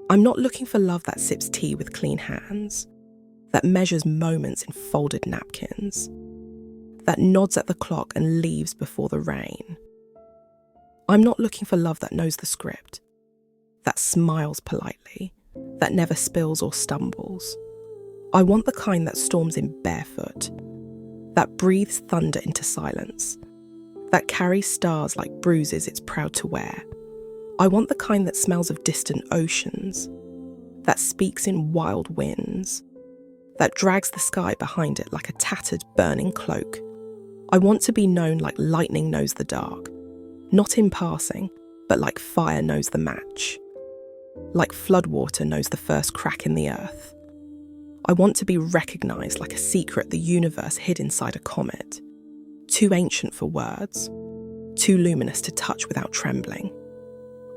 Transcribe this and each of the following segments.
I'm not looking for love that sips tea with clean hands, that measures moments in folded napkins, that nods at the clock and leaves before the rain. I'm not looking for love that knows the script, that smiles politely, that never spills or stumbles. I want the kind that storms in barefoot, that breathes thunder into silence, that carries stars like bruises it's proud to wear. I want the kind that smells of distant oceans, that speaks in wild winds, that drags the sky behind it like a tattered, burning cloak. I want to be known like lightning knows the dark, not in passing, but like fire knows the match, like floodwater knows the first crack in the earth. I want to be recognised like a secret the universe hid inside a comet, too ancient for words, too luminous to touch without trembling.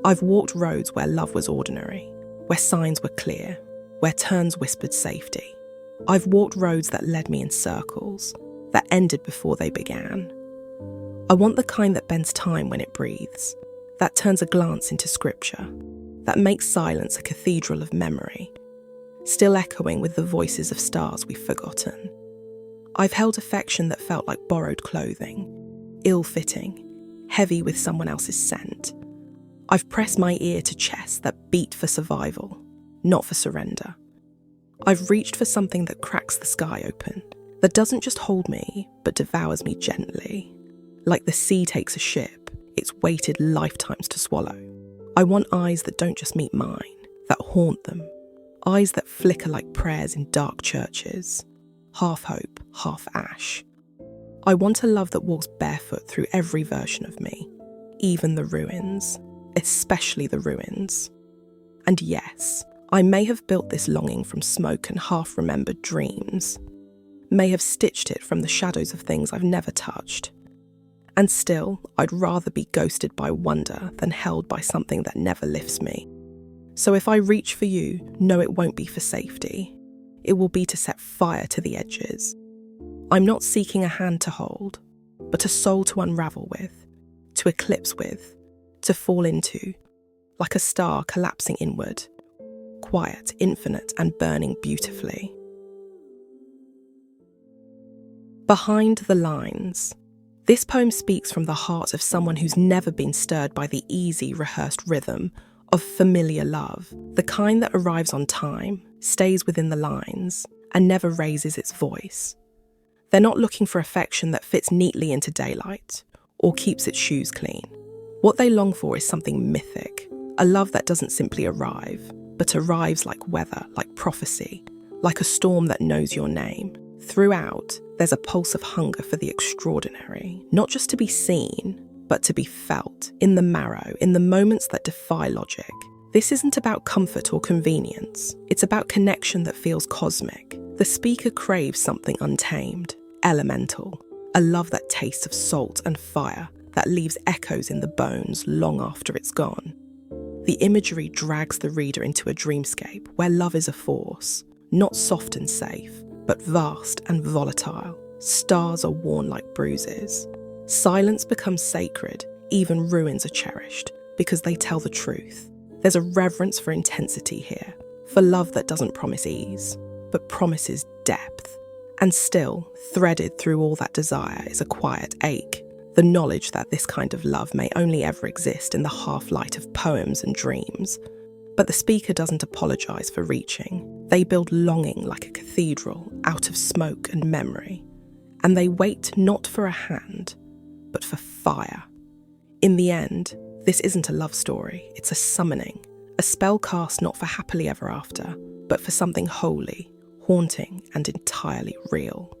I've walked roads where love was ordinary, where signs were clear, where turns whispered safety. I've walked roads that led me in circles, that ended before they began. I want the kind that bends time when it breathes, that turns a glance into scripture, that makes silence a cathedral of memory, still echoing with the voices of stars we've forgotten. I've held affection that felt like borrowed clothing, ill-fitting, heavy with someone else's scent. I've pressed my ear to chests that beat for survival, not for surrender. I've reached for something that cracks the sky open, that doesn't just hold me, but devours me gently. Like the sea takes a ship, it's waited lifetimes to swallow. I want eyes that don't just meet mine, that haunt them. Eyes that flicker like prayers in dark churches, half hope, half ash. I want a love that walks barefoot through every version of me, even the ruins, especially the ruins. And yes, I may have built this longing from smoke and half-remembered dreams, may have stitched it from the shadows of things I've never touched. And still, I'd rather be ghosted by wonder than held by something that never lifts me. So if I reach for you, know it won't be for safety. It will be to set fire to the edges. I'm not seeking a hand to hold, but a soul to unravel with, to eclipse with, to fall into, like a star collapsing inward, quiet, infinite, and burning beautifully. Behind the lines. This poem speaks from the heart of someone who's never been stirred by the easy, rehearsed rhythm of familiar love, the kind that arrives on time, stays within the lines, and never raises its voice. They're not looking for affection that fits neatly into daylight or keeps its shoes clean. What they long for is something mythic, a love that doesn't simply arrive, but arrives like weather, like prophecy, like a storm that knows your name. Throughout, there's a pulse of hunger for the extraordinary, not just to be seen, but to be felt, in the marrow, in the moments that defy logic. This isn't about comfort or convenience. It's about connection that feels cosmic. The speaker craves something untamed, elemental, a love that tastes of salt and fire, that leaves echoes in the bones long after it's gone. The imagery drags the reader into a dreamscape where love is a force, not soft and safe, but vast and volatile. Stars are worn like bruises. Silence becomes sacred, even ruins are cherished, because they tell the truth. There's a reverence for intensity here, for love that doesn't promise ease, but promises depth. And still, threaded through all that desire is a quiet ache, the knowledge that this kind of love may only ever exist in the half-light of poems and dreams. But the speaker doesn't apologise for reaching. They build longing like a cathedral out of smoke and memory. And they wait not for a hand, but for fire. In the end, this isn't a love story, it's a summoning, a spell cast not for happily ever after, but for something holy, haunting, and entirely real.